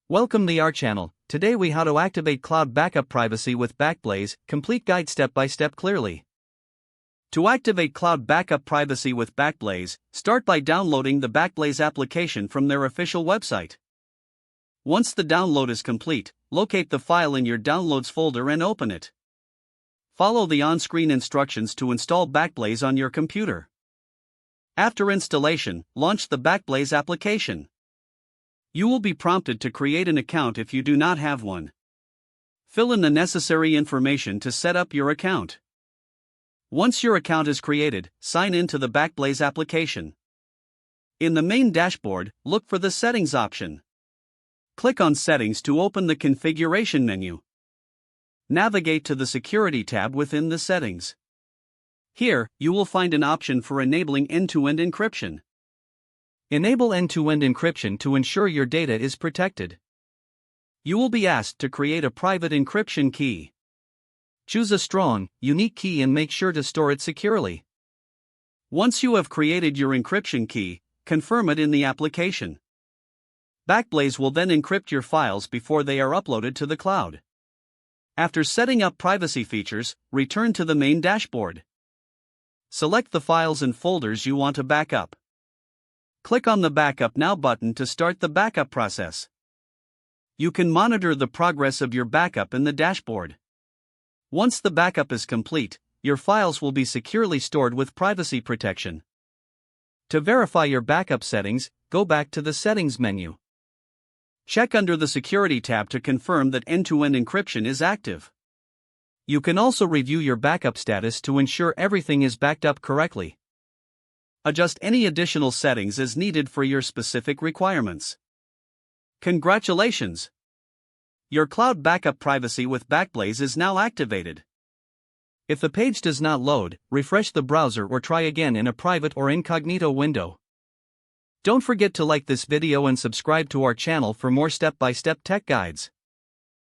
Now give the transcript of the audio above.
Welcome to our channel. Today we how to activate cloud backup privacy with Backblaze, complete guide step by step clearly. To activate cloud backup privacy with Backblaze, start by downloading the Backblaze application from their official website. Once the download is complete, locate the file in your Downloads folder and open it. Follow the on-screen instructions to install Backblaze on your computer. After installation, launch the Backblaze application. You will be prompted to create an account if you do not have one. Fill in the necessary information to set up your account. Once your account is created, sign in to the Backblaze application. In the main dashboard, look for the Settings option. Click on Settings to open the Configuration menu. Navigate to the Security tab within the Settings. Here, you will find an option for enabling end-to-end encryption. Enable end-to-end encryption to ensure your data is protected. You will be asked to create a private encryption key. Choose a strong, unique key and make sure to store it securely. Once you have created your encryption key, confirm it in the application. Backblaze will then encrypt your files before they are uploaded to the cloud. After setting up privacy features, return to the main dashboard. Select the files and folders you want to back up. Click on the Backup Now button to start the backup process. You can monitor the progress of your backup in the dashboard. Once the backup is complete, your files will be securely stored with privacy protection. To verify your backup settings, go back to the Settings menu. Check under the Security tab to confirm that end-to-end encryption is active. You can also review your backup status to ensure everything is backed up correctly. Adjust any additional settings as needed for your specific requirements. Congratulations! Your cloud backup privacy with Backblaze is now activated. If the page does not load, refresh the browser or try again in a private or incognito window. Don't forget to like this video and subscribe to our channel for more step-by-step tech guides.